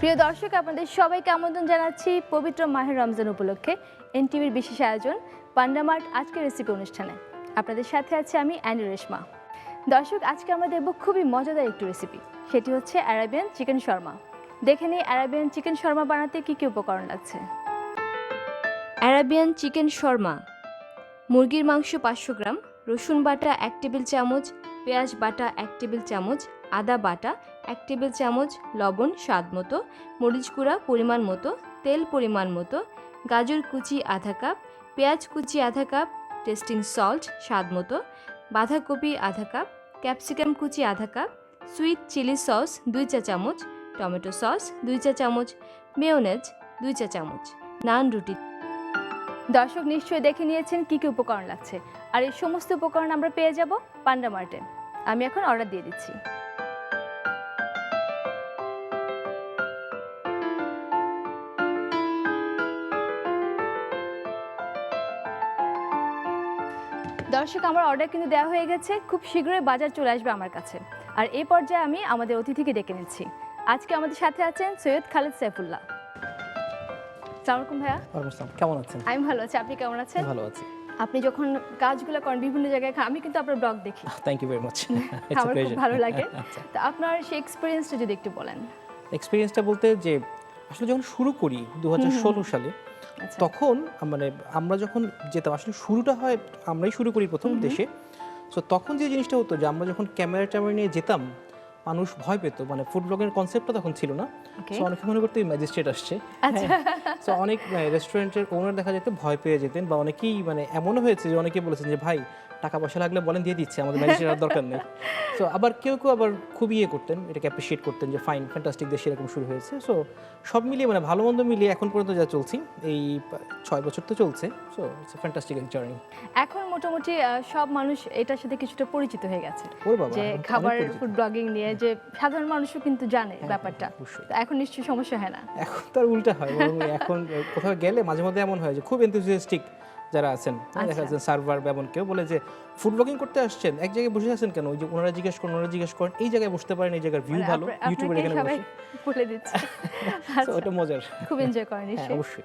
প্রিয় দর্শক, আপনাদের সবাইকে আমন্ত্রণ জানাচ্ছি পবিত্র মাহে রমজান উপলক্ষে এনটিভির বিশেষ আয়োজন পান্ডা মার্ট আজকের রেসিপি অনুষ্ঠানে। আপনাদের সাথে আছে আমি অ্যানি রেশমা। দর্শক, আজকে আমরা দেখব খুবই মজাদার একটি রেসিপি, সেটি হচ্ছে অ্যারাবিয়ান চিকেন শর্মা। দেখে নিই অ্যারাবিয়ান চিকেন শর্মা বানাতে কী কী উপকরণ লাগছে। অ্যারাবিয়ান চিকেন শর্মা: মুরগির মাংস 500 গ্রাম, রসুন বাটা 1 টেবিল চামচ, পেঁয়াজ বাটা 1 টেবিল চামচ, আদা বাটা 1 টেবিল চামচ, লবণ স্বাদ মতো, মরিচ গুঁড়া পরিমাণ মতো, তেল পরিমাণ মতো, গাজর কুচি আধা কাপ, পেঁয়াজ কুচি আধা কাপ, টেস্টিং সল্ট স্বাদ মতো, বাঁধাকপি আধা কাপ, ক্যাপসিকাম কুচি আধা কাপ, সুইট চিলি সস 2 চা চামচ, টমেটো সস 2 চা চামচ, মেয়োনেজ 2 চা চামচ, নান রুটি। দর্শক নিশ্চয়ই দেখে নিয়েছেন কী কী উপকরণ লাগছে, আর এই সমস্ত উপকরণ আমরা পেয়ে যাব পান্ডা মার্টে। আমি এখন অর্ডার দিয়ে দিচ্ছি। দর্শক, আমার অর্ডার কিন্তু দেওয়া হয়ে গেছে, খুব শীঘ্রই বাজার চলে আসবে আমার কাছে। আর এই পর্যায়ে আমি আমাদের অতিথিকে ডেকে নিচ্ছি। আজকে আমাদের সাথে আছেন সৈয়দ খালেদ সাইফুল্লাহ। আসসালামু আলাইকুম ভাইয়া। কেমন আছেন? আমি ভালো আছি, আপনি কেমন আছেন? ভালো আছি। আপনি যখন কাজগুলো করেন বিভিন্ন জায়গায়, আমি কিন্তু আপনার ব্লগ দেখি। Thank you very much. আমার খুব ভালো লাগে। তো আপনার সেই এক্সপেরিয়েন্সটা যদি একটু বলেন। এক্সপেরিয়েন্সটা বলতে যে আসলে যখন শুরু করি 2016 সালে, তখন মানে আমরা যখন যেতাম, আসলে শুরুটা হয় আমরাই শুরু করি প্রথম দেশে। সো তখন যে জিনিসটা হতো যে আমরা যখন ক্যামেরা নিয়ে যেতাম, মানুষ ভয় পেত, মানে ফুড ব্লগের কনসেপ্টটা তখন ছিল না। সো অনেকে মনে করতো ম্যাজিস্ট্রেট আসছে। সো অনেক রেস্টুরেন্টের ওনার দেখা যেত ভয় পেয়ে যেতেন, বা অনেকেই মানে এমনও হয়েছে যে অনেকে বলেছেন যে ভাই টাকা পয়সা লাগলে বলেন, দিয়ে দিচ্ছে, আমাদের ম্যাজিস্ট্রেট আর দরকার নেই। সো আবার কেউ আবার খুব করতেন, এটাকে অ্যাপ্রিসিয়েট করতেন যে ফাইন, ফ্যান্টাস্টিক, দেশে এরকম শুরু হয়েছে। সো সব মিলিয়ে মানে ভালো মন্দ মিলিয়ে এখন পর্যন্ত যা চলছি, এই 6 বছর তো চলছে। So it's a fantastic journey. এখন মোটামুটি সব মানুষ এটার সাথে কিছুটা পরিচিত হয়ে গেছে, যে খাবার ফুড ব্লগিং নিয়ে, যে সাধারণ মানুষও কিন্তু জানে ব্যাপারটা। এখন নিশ্চয়ই সমস্যা হয় না। এখন তো আর উল্টা হয়, এখন কোথাও গেলে মাঝে মধ্যে এমন হয় যে খুব এনথুজিয়াস্টিক যারা আছেন, দেখা যাচ্ছে সার্ভার বা এমন কেউ বলে যে ফুড ব্লগিং করতে আসছেন, এক জায়গায় বসে আছেন কেন? ওই যে ওনারা জিজ্ঞেস করেন এই জায়গায় বসতে পারেন, এই জায়গার ভিউ ভালো, ইউটিউবের এখানে বসে বলে দিচ্ছি। ওটা মজার, খুব এনজয় করেন নিশ্চয়ই। অবশ্যই।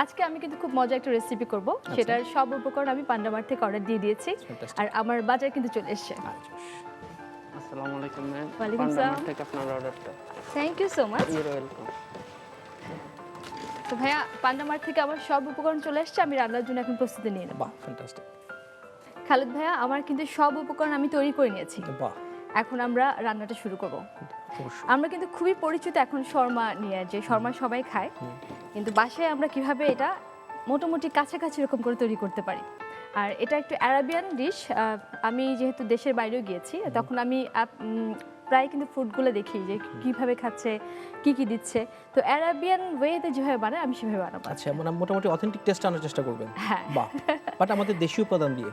আজকে আমি কিন্তু খুব মজা একটা রেসিপি করব, সেটার সব উপকরণ আমি পান্ডা মার্ট থেকে অর্ডার দিয়ে দিয়েছি, আর আমার বাজার কিন্তু চলে এসেছে। আসসালামু আলাইকুম ম্যাম। ওয়ালাইকুম আসসালাম। পান্ডা থেকে আপনার অর্ডারটা। Thank you so much. You are welcome. তো ভাইয়া, পান্ডা মার্ট থেকে আমার সব উপকরণ চলে এসেছে, আমি রান্নার জন্য এখন প্রস্তুতি নিয়ে নেব। বাহ, ফ্যান্টাস্টিক। খালেদ ভাইয়া, আমার কিন্তু সব উপকরণ আমি তৈরি করে নিয়েছি। বাহ। এখন আমরা রান্নাটা শুরু করব। আমরা কিন্তু খুবই পরিচিত এখন শর্মা নিয়ে, যে শর্মা সবাই খায়, কিন্তু বাসায় আমরা কিভাবে এটা মোটামুটি কাছাকাছি এরকম করে তৈরি করতে পারি। আর এটা একটু অ্যারাবিয়ান ডিশ। আমি যেহেতু দেশের বাইরেও গিয়েছি, তখন আমি প্রায় কিন্তু ফুডগুলো দেখি যে কিভাবে খাচ্ছে, কি কি দিচ্ছে। তো অ্যারাবিয়ান ওয়েতে যেভাবে বানায় আমি সেভাবে বানাবো। আচ্ছা, মানে মোটামুটি অথেন্টিক টেস্ট আনার চেষ্টা করবেন। হ্যাঁ, বাহ। বাট আমাদের দেশীয় উপাদান দিয়ে।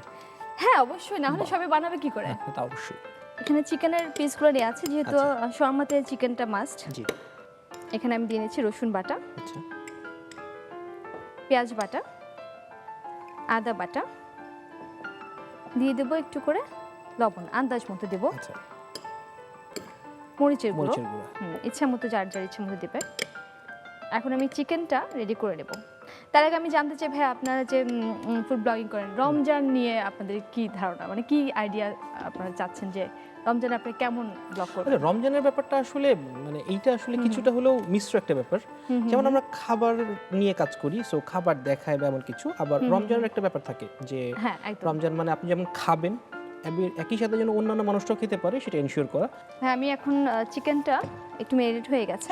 হ্যাঁ অবশ্যই, না হলে সবাই বানাবে কি করে? তা অবশ্যই। এখানে চিকেনের পিসগুলো নিয়ে আছে, যেহেতু শর্মাতে চিকেনটা মাস্ট। জি। এখানে আমি দিয়ে নিচ্ছি রসুন বাটা, আচ্ছা, পেঁয়াজ বাটা, আদা বাটা, দিয়ে দেবো একটু করে লবণ, আন্দাজ মতো দেবো। আচ্ছা, মরিচের গুঁড়ো, মরিচের গুঁড়ো, ইচ্ছা মতো, যার ইচ্ছা মতো দেবে। এখন আমি চিকেনটা রেডি করে নেব। তার আগে আমি জানতে চাই ভাই, আপনারা যে ফুড ব্লগিং করেন, রমজান নিয়ে আপনাদের কি ধারণা, মানে কি আইডিয়া আপনারা চাচ্ছেন যে রমজানে আপনি কেমন ব্লগ করবেন? রমজানের ব্যাপারটা আসলে মানে এইটা আসলে কিছুটা হলেও মিশ্র একটা ব্যাপার। যেমন আমরা খাবার নিয়ে কাজ করি, সো খাবার দেখায় বা এমন কিছু। আবার রমজানের একটা ব্যাপার থাকে যে রমজান মানে আপনি যেমন খাবেন, একই সাথে যেন অন্যান্য মানুষটাও খেতে পারে, সেটা এনশিওর করা। হ্যাঁ, আমি এখন চিকেনটা একটু ম্যারিনেট হয়ে গেছে,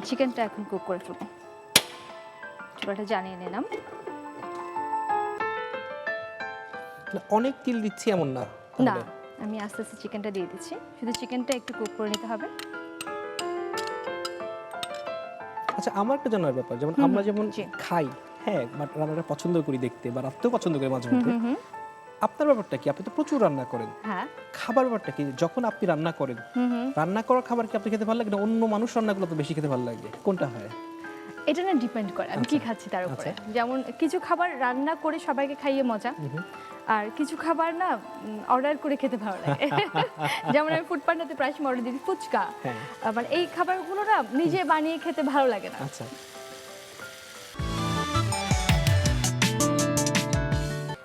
চিকেনটা এখন কুক করে ফেলবো। চুলাটা জানিয়ে নিলাম। অনেক তেল দিচ্ছি এমন না, না, আমি আস্তে আস্তে চিকেনটা দিয়ে দিচ্ছি, শুধু চিকেনটা একটু কুক করে নিতে হবে। আচ্ছা, আমার একটা জানার ব্যাপার, যেমন আমরা যেমন খাই, হ্যাঁ রান্নাটা পছন্দ করি দেখতে, বা রাখতেও পছন্দ করি মাঝে মধ্যে। আপনার ব্যাপারটা কি? আপনি তো প্রচুর রান্না করেন। হ্যাঁ। খাবার ব্যাপারটা কি? যখন আপনি রান্না করেন, রান্না করা খাবার কি আপনি খেতে ভালো লাগে না অন্য মানুষ রান্নাগুলো তো বেশি খেতে ভালো লাগে? কোনটা হয়? এটা না ডিপেন্ড করে আমি কি খাচ্ছি তার উপরে। যেমন কিছু খাবার রান্না করে সবাইকে খাইয়ে মজা, আর কিছু খাবার না অর্ডার করে খেতে ভালো লাগে। যেমন আমি ফুড পান্ডাতে প্রায় সময় অর্ডার দিই ফুচকা, মানে এই খাবারগুলো না নিজে বানিয়ে খেতে ভালো লাগে না। আচ্ছা,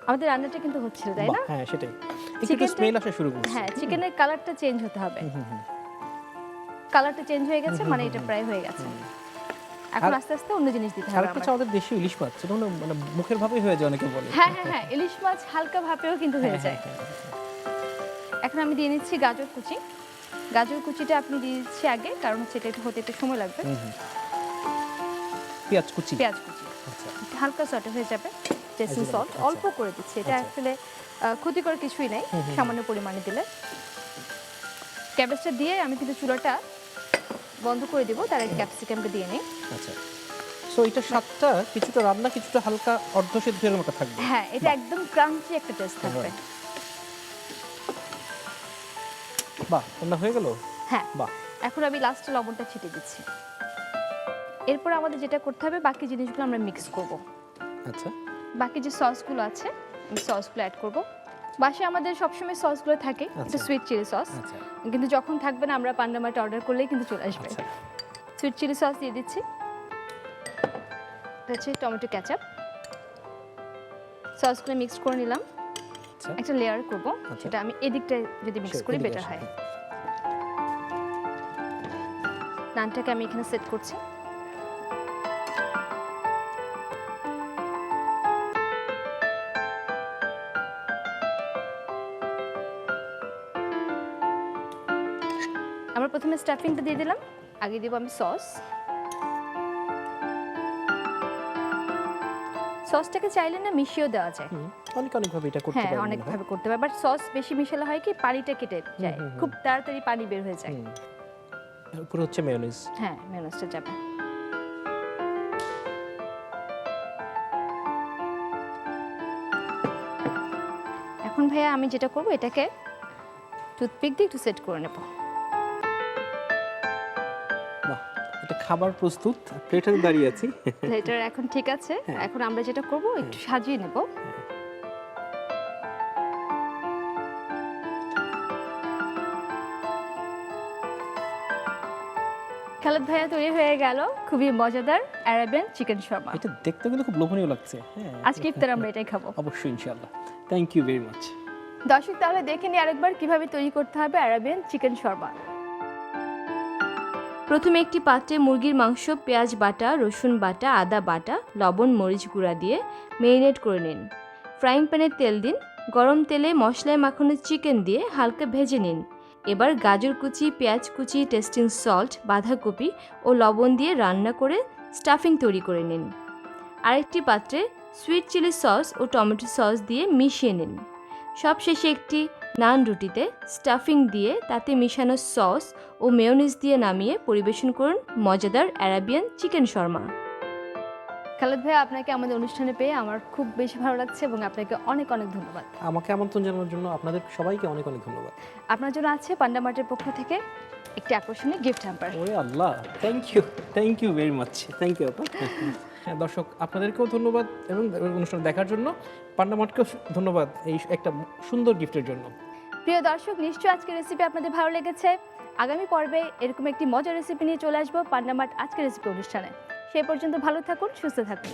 আমাদের রান্নাটা কিন্তু হচ্ছিল, তাই না? হ্যাঁ সেটাই, একটু স্মেল আসা শুরু করছে। হ্যাঁ, চিকেনের কালারটা চেঞ্জ হতে হবে। কালারটা চেঞ্জ হয়ে গেছে, মানে এটা প্রায় হয়ে গেছে। এখন আস্তে আস্তে অন্য জিনিস দিতে হবে। আরেকটা আমাদের দেশি ইলিশ মাছ, সেটা মানে মুখের ভাবেই হয়ে যায় অনেকে বলে। হ্যাঁ হ্যাঁ হ্যাঁ, ইলিশ মাছ হালকা ভাপেও কিন্তু হয়ে যায়। এখন আমি দিয়ে নিচ্ছি গাজর কুচি। গাজর কুচিটা আপনি দিয়ে দিচ্ছি আগে, কারণ হচ্ছে এটা হতে একটু সময় লাগবে। পেঁয়াজ কুচি। পেঁয়াজ কুচি আচ্ছা, হালকা সটে হয়ে যাবে। টেস্টিং সল্ট অল্প করে দিচ্ছি, এটা আসলে ক্ষতিকর কিছুই নেই, সামান্য পরিমাণে দিলে। ক্যাবেজটা দিয়ে আমি কিন্তু চুলাটা বন্ধ করে দেব, তার আগে ক্যাপসিকামটা দিয়ে নিই। আচ্ছা, সো এটা স্বাদটা কিছুটা রান্না, কিছুটা হালকা অর্ধসিদ্ধের মতো থাকবে। হ্যাঁ, এটা একদম ক্রাঞ্চি একটা টেস্ট থাকবে। বাহ, রান্না হয়ে গেল। হ্যাঁ, বাহ। এখন আমি লাস্টে লবণটা ছিটিয়ে দিচ্ছি। এরপর আমাদের যেটা করতে হবে, বাকি জিনিসগুলো আমরা মিক্স করব। আচ্ছা, বাকি যে সসগুলো আছে আমি সসগুলো অ্যাড করব। বাসায় আমাদের সবসময় সসগুলো থাকে, এটা সুইট চিলি সস, কিন্তু যখন থাকবে না আমরা পান্ডা মার্টে অর্ডার করলেই কিন্তু চলে আসবে। সুইট চিলি সস দিয়ে দিচ্ছি, এটা হচ্ছে টমেটো কেচাপ। সসগুলো মিক্স করে নিলাম, একটা লেয়ার করব, সেটা আমি এদিকটা যদি মিক্স করি বেটার হয়। নানটাকে আমি এখানে সেট করছি। আমরা প্রথমে স্টাফিংটা দিয়ে দিলাম, আগে দিব আমি সস। সসটাকে চাইলে না মিশিয়েও দেওয়া যায়, অনেক ভাবে এটা করতে পারবে। হ্যাঁ, অনেক ভাবে করতে পারবে, বাট সস বেশি মিশালে হয় কি পানিটা কেটে যায়, খুব তাড়াতাড়ি পানি বের হয়ে যায়। পুরো হচ্ছে মেয়োনিজ। হ্যাঁ, মেয়োনিজটা যাবে। এখন ভাইয়া আমি যেটা করব, এটাকে টুথপিক দিয়ে একটু সেট করে নেব। বাহ, এটা খাবার প্রস্তুত, প্লেটে দাঁড়িয়ে আছি। প্লেটার এখন ঠিক আছে। এখন আমরা যেটা করব, একটু সাজিয়ে নেব। খালেদ ভাইয়া তৈরি হয়ে গেল খুবই মজাদার আরাবিয়ান চিকেন শর্মা। এটা দেখতে কিন্তু খুব লোভনীয় লাগছে। হ্যাঁ, আজকে ইফতারে আমরা এটাই খাবো অবশ্যই ইনশাআল্লাহ। Thank you very much. দর্শক, তাহলে দেখে নিই আরেকবার কিভাবে তৈরি করতে হবে আরাবিয়ান চিকেন শর্মা। প্রথমে একটি পাত্রে মুরগির মাংস, পেঁয়াজ বাটা, রসুন বাটা, আদা বাটা, লবণ, মরিচ গুঁড়া দিয়ে মেরিনেট করে নিন। ফ্রাইং প্যানে তেল দিন, গরম তেলে মশলায় মাখানো চিকেন দিয়ে হালকা ভেজে নিন। এবার গাজর কুচি, পেঁয়াজ কুচি, টেস্টিং সল্ট, বাঁধাকপি ও লবণ দিয়ে রান্না করে স্টাফিং তৈরি করে নিন। আরেকটি পাত্রে সুইট চিলি সস ও টমেটো সস দিয়ে মিশিয়ে নিন। সবশেষে একটি নান রুটিতে স্টাফিং দিয়ে তাতে মিশানো সস ও মেয়োনিজ দিয়ে নামিয়ে পরিবেশন করুন মজাদার আরাবিয়ান চিকেন শর্মা। খালেদ ভাই, আপনাকে আমাদের অনুষ্ঠানে পেয়ে আমার খুব বেশি ভালো লাগছে এবং আপনাকে অনেক অনেক ধন্যবাদ। আমাকে আমন্ত্রণ জানানোর জন্য আপনাদের সবাইকে অনেক ধন্যবাদ। আপনার জন্য আছে পান্ডা মার্টের পক্ষ থেকে একটি আকর্ষণীয় গিফট হ্যাম্পার। ওরে Allah, thank you very much. Thank you আপা। হ্যাঁ দর্শক, আপনাদেরকেও ধন্যবাদ এবং অনুষ্ঠান দেখার জন্য। পান্ডা মার্টকেও ধন্যবাদ এই একটা সুন্দর গিফটের জন্য। প্রিয় দর্শক, নিশ্চয়ই আজকের রেসিপি আপনাদের ভালো লেগেছে। আগামী পর্বে এরকম একটি মজার রেসিপি নিয়ে চলে আসবো পান্ডা মার্ট আজকের রেসিপি অনুষ্ঠানে। সেই পর্যন্ত ভালো থাকুন, সুস্থ থাকুন।